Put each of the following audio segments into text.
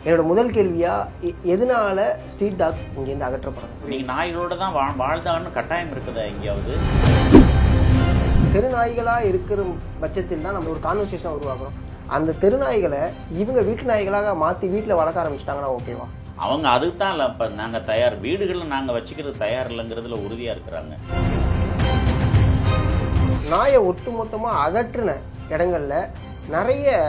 என்னோட முதல் கேள்வியா, எதனால ஸ்ட்ரீட் டாக்ஸ் இங்கேருந்து அகற்றப்படணும்? நீங்க நாய்களோட தான் வாழ்ந்தான்னு கட்டாயம் இருக்குதா எங்கேயாவது? தெருநாய்களா இருக்கிற பட்சத்தில் தான் நம்ம ஒரு கான்வர்சேஷனை உருவாக்குறோம். அந்த தெருநாய்களை இவங்க வீட்டு நாய்களாக மாற்றி வீட்டில் வளர்க்க ஆரம்பிச்சிட்டாங்கன்னா ஓகேவா? அவங்க அதுக்கு தான் இல்லை, இப்போ நாங்கள் தயார், வீடுகளில் நாங்கள் வச்சுக்கிறது தயார் இல்லைங்கிறதுல உறுதியாக இருக்கிறாங்க. நாயை ஒட்டுமொத்தமாக அகற்றின இடங்கள்ல நிறைய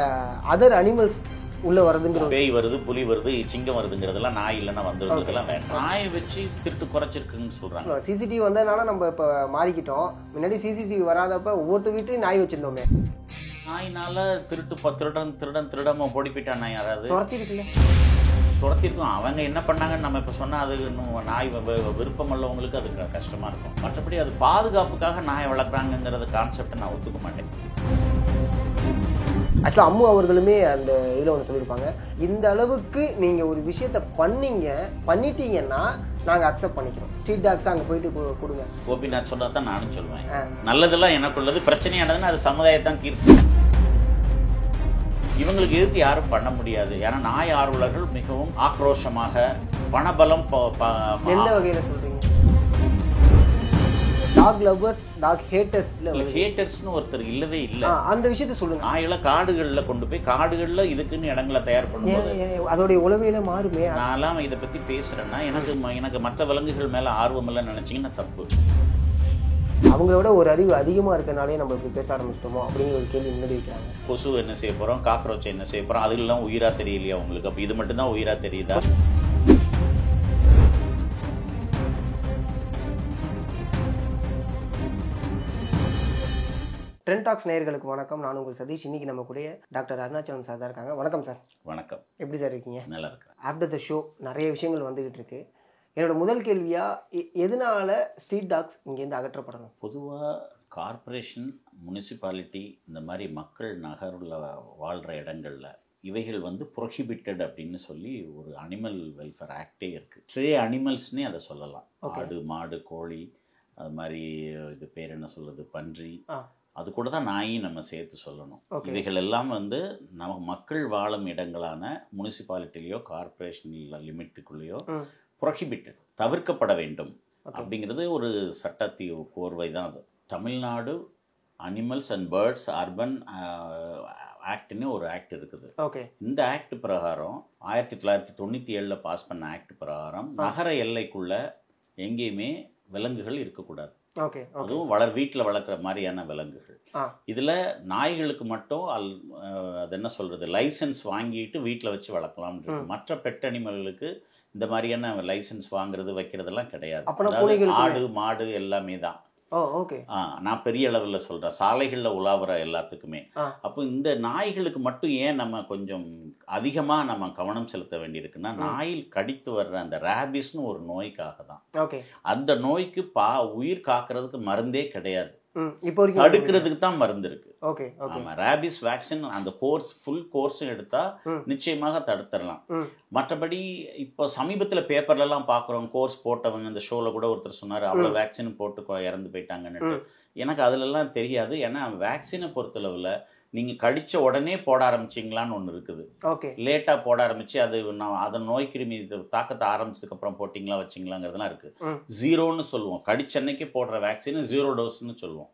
அதர் அனிமல்ஸ் உள்ள வருதுங்கிற, பேய் வருது, புலி வருது, சிங்கம் வருதுங்கிறதெல்லாம் நாய் இல்லைன்னா வந்துருக்கிறதுலாம் வேண்டாம். நாயை வச்சு திருட்டு குறைச்சிருக்குன்னு சொல்றாங்க. சிசிடிவி வந்ததுனால நம்ம இப்போ மாறிக்கிட்டோம். முன்னாடி சிசிடிவி வராதப்ப ஒவ்வொரு வீட்லையும் நாய் வச்சிருந்தோமே. நாயினால திருடாம ஓடி போயிட்டான் யாராவது துரத்திருக்குல்ல, துரத்திருக்கும். அவங்க என்ன பண்ணாங்கன்னு நம்ம இப்போ சொன்னால் அது நாய் விருப்பம் உள்ளவங்களுக்கு அது கஷ்டமாக இருக்கும். மற்றபடி அது பாதுகாப்புக்காக நாயை வளர்க்குறாங்கங்கிறது கான்செப்டை நான் ஒத்துக்க மாட்டேன். ஆக்சுவலாக அம்மு அவர்களுமே அந்த இதில் ஒன்று சொல்லியிருப்பாங்க, இந்த அளவுக்கு நீங்கள் ஒரு விஷயத்த பண்ணிட்டீங்கன்னா நாங்கள் அக்செப்ட் பண்ணிக்கிறோம், ஸ்ட்ரீட் டாக்ஸ் அங்கே போயிட்டு கொடுங்க. கோபிநாத் சொன்னா தான் நானும் சொல்லுவேன். நல்லதெல்லாம் எனக்கு உள்ளது, பிரச்சனையானதுன்னு அது சமுதாயத்தான் தீர்ப்பு. இவங்களுக்கு எதிர்த்து யாரும் பண்ண முடியாது. ஏன்னா நாய் ஆர்வலர்கள் மிகவும் ஆக்ரோஷமாக பணபலம். எந்த வகையில் சொல்றீங்க? Dog lovers, dog haters. ஹேட்டர்ஸ்னு ஒருத்தர் இல்லவே இல்லை. அந்த விஷயத்த சொல்லுங்க. நாய்களை காடுகளில் கொண்டு போய் காடுகளில் இதுக்குன்னு இடங்களை தயார் பண்ணும்போது அதோடைய உளவியல மாறுமே. நான்லாம் இதை பற்றி பேசுறேன்னா எனக்கு மற்ற விலங்குகள் மேலே ஆர்வம் இல்லைன்னு நினைச்சீங்கன்னா தப்பு. அவங்களோட ஒரு அறிவு அதிகமாக இருக்கனாலே நம்ம இப்படி பேச ஆரம்பிச்சிட்டோமோ அப்படிங்கிற ஒரு கேள்வி முன்னாடி வைக்கிறாங்க. கொசு என்ன செய்ய போகிறோம், காக்ரோச் என்ன செய்ய போகிறோம், அதுலாம் உயிராக தெரியலையா உங்களுக்கு? அப்போ இது மட்டும்தான் உயிராக தெரியுதா? ட்ரெண்ட் டாக்ஸ் நேயர்களுக்கு வணக்கம். நான் உங்கள் சதீஷ். இன்னைக்கு நம்ம கூட டாக்டர் அருணாச்சலம் சார் தான் இருக்காங்க. வணக்கம் சார். வணக்கம். எப்படி சார் இருக்கீங்க? நல்லா இருக்கிறேன். ஆஃப்டர் த ஷோ நிறைய விஷயங்கள் வந்துகிட்டு இருக்கு. என்னோட முதல் கேள்வியா, எதனால ஸ்ட்ரீட் டாக்ஸ் இங்கேருந்து அகற்றப்படணும்? பொதுவாக கார்பரேஷன், முனிசிபாலிட்டி, இந்த மாதிரி மக்கள் நகரில் வாழ்கிற இடங்களில் இவைகள் ப்ரொஹிபிட்டட் அப்படின்னு சொல்லி ஒரு அனிமல் வெல்ஃபேர் ஆக்டே இருக்குது. ட்ரே அனிமல்ஸ்னே அதை சொல்லலாம். ஆடு, மாடு, கோழி, அது மாதிரி இது பேர் என்ன சொல்கிறது, பன்றி, அது கூட தான் நாயும் நம்ம சேர்த்து சொல்லணும். இவைகள் எல்லாம் நமக்கு மக்கள் வாழும் இடங்களான முனிசிபாலிட்டிலேயோ கார்பரேஷன் லிமிட்டுக்குள்ளேயோ ப்ரொஹிபிட்டட், தவிர்க்கப்பட வேண்டும் அப்படிங்கிறது ஒரு சட்டத்தி கோர்வை தான் அது. Tamil Nadu animals and birds urban ஆக்ட்னு ஒரு ஆக்ட் இருக்குது. இந்த ஆக்ட் பிரகாரம் 1997 பாஸ் பண்ண ஆக்ட் பிரகாரம் நகர எல்லைக்குள்ள எங்கேயுமே விலங்குகள் இருக்கக்கூடாது. அதுவும் வீட்டில் வளர்க்குற மாதிரியான விலங்குகள். இதில் நாய்களுக்கு மட்டும் அது என்ன சொல்கிறது, லைசன்ஸ் வாங்கிட்டு வீட்டில் வச்சு வளர்க்கலாம். மற்ற பெட் அனிமல்களுக்கு இந்த மாதிரியான லைசன்ஸ் வாங்குறது வைக்கிறதெல்லாம் கிடையாது. ஆடு, மாடு எல்லாமே தான். நான் பெரிய அளவில் சொல்கிறேன், சாலைகளில் உலாவுற எல்லாத்துக்குமே. அப்போ இந்த நாய்களுக்கு மட்டும் ஏன் நம்ம கொஞ்சம் அதிகமாக நம்ம கவனம் செலுத்த வேண்டியிருக்குன்னா, நாயில் கடித்து வர்ற அந்த ரேபிஸ்னு ஒரு நோய்க்காக தான். அந்த நோய்க்கு உயிர் காக்கிறதுக்கு மருந்தே கிடையாது, தடுக்கிறதுக்கு தான் மருந்து இருக்கு. ஆமா, ரேபிஸ் வேக்சின் அந்த கோர்ஸ் ஃபுல் கோர்ஸும் எடுத்தா நிச்சயமாக தடுத்துடலாம். மற்றபடி இப்போ சமீபத்துல பேப்பர்ல எல்லாம் பாக்குறோம், கோர்ஸ் போட்டவங்க, இந்த ஷோல கூட ஒருத்தர் சொன்னாரு அவ்வளவு வேக்சின் போட்டு இறந்து போயிட்டாங்கன்னு. எனக்கு அதுல எல்லாம் தெரியாது. ஏன்னா வேக்சினை பொறுத்தளவுல நீங்க கடிச்ச உடனே போட ஆரம்பிச்சிங்களான்னு ஒன்று இருக்குது. லேட்டா போட ஆரம்பிச்சு அது அதன் நோய் கிருமி தாக்கத்தை ஆரம்பிச்சதுக்கு அப்புறம் போட்டிங்களா வச்சிங்களாங்கிறதுலாம் இருக்கு. ஜீரோன்னு சொல்லுவோம், கடிச்சன்னைக்கு போடுற வேக்சின் 0 டோஸ்ன்னு சொல்லுவோம்.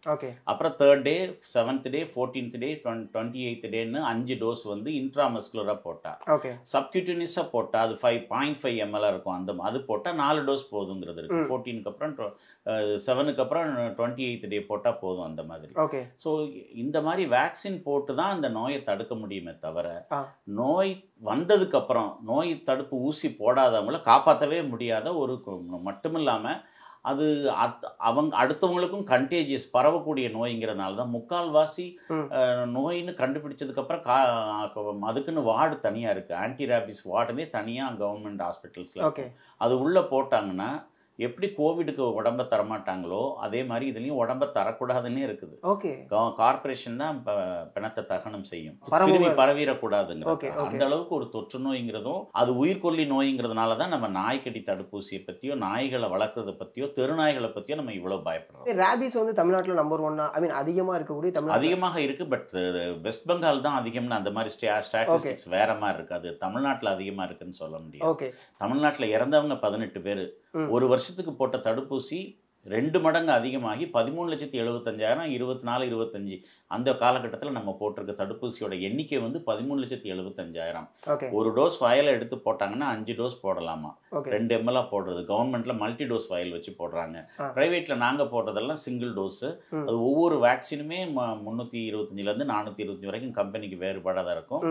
அப்புறம் 3rd டே, 7th டே, 14th டே, 28th டேன்னு 5 டோஸ் இன்ட்ராமஸ்குலரா போட்டா. சப்கியூட்டனியஸா போட்டா அது 5.5 ml இருக்கும். அது போட்டா 4 டோஸ் போதுங்கிறது இருக்கு. 14க்கு அப்புறம் 7க்கு அப்புறம் 28th டே போட்டா போதும் அந்த மாதிரி. ஸோ இந்த மாதிரி வேக்சின் போட்டு தான் அந்த நோயை தடுக்க முடியுமே தவிர, நோய் வந்ததுக்கு அப்புறம் நோய் தடுப்பு ஊசி போடாதவங்கள காப்பாற்றவே முடியாத ஒரு மட்டுமில்லாம அது அவங்க அடுத்தவங்களுக்கும் கண்டேஜியஸ், பரவக்கூடிய நோய்ங்கிறதுனால தான் முக்கால்வாசி நோயின்னு கண்டுபிடிச்சதுக்கு அப்புறம் அதுக்குன்னு வார்டு தனியா இருக்கு. ஆன்டி ரேபிஸ் வார்டுனே தனியா கவர்மெண்ட் ஹாஸ்பிட்டல்ஸ்ல அது உள்ள போட்டாங்கன்னா எப்படி கோவிடுக்கு உடம்ப தரமாட்டாங்களோ அதே மாதிரி இதுலயும் உடம்ப தரக்கூடாதுன்னே இருக்குது. ஓகே. கார்பரேஷன் தான் பிணத்தை தகனம் செய்யும், பரவிடக்கூடாதுங்கிறது. அந்த அளவுக்கு ஒரு தொற்று நோய்ங்கிறதும் அது உயிர்கொல்லி நோய்ங்கிறதுனால தான் நம்ம நாய்க்கடி தடுப்பூசியை பத்தியோ நாய்களை வளர்க்கறத பத்தியோ தெருநாய்களை பத்தியோ நம்ம இவ்வளவு பயப்படுறோம். ரேபிஸ் வந்து தமிழ்நாட்டில் நம்பர் 1 ஐ மீன் அதிகமா இருக்கக்கூடிய தமிழ் அதிகமாக இருக்கு. பட் வெஸ்ட் பெங்கால் தான் அதிகம்னு அந்த மாதிரி ஸ்டாட்டிஸ்டிக்ஸ் வேற மாதிரி இருக்கு. அது தமிழ்நாட்டில் அதிகமா இருக்குன்னு சொல்ல முடியாது. தமிழ்நாட்டில் இறந்தவங்க 18 பேர். ஒரு வருஷத்துக்கு போட்ட தடுப்பூசி 2 மடங்கு அதிகமாகி 13,75,000 24 25 அந்த காலகட்டத்தில் நம்ம போட்டிருக்க தடுப்பூசியோட எண்ணிக்கை வந்து 13,75,000. ஒரு டோஸ் வயலை எடுத்து போட்டாங்கன்னா 5 டோஸ் போடலாமா, 2 ml போடுறது. கவர்மெண்ட்ல மல்டி டோஸ் வயல் வச்சு போடுறாங்க. பிரைவேட்ல நாங்க போடுறதெல்லாம் சிங்கிள் டோஸ். அது ஒவ்வொரு வேக்சினுமே 325 425 வரைக்கும் கம்பெனிக்கு வேறுபாடாக இருக்கும்.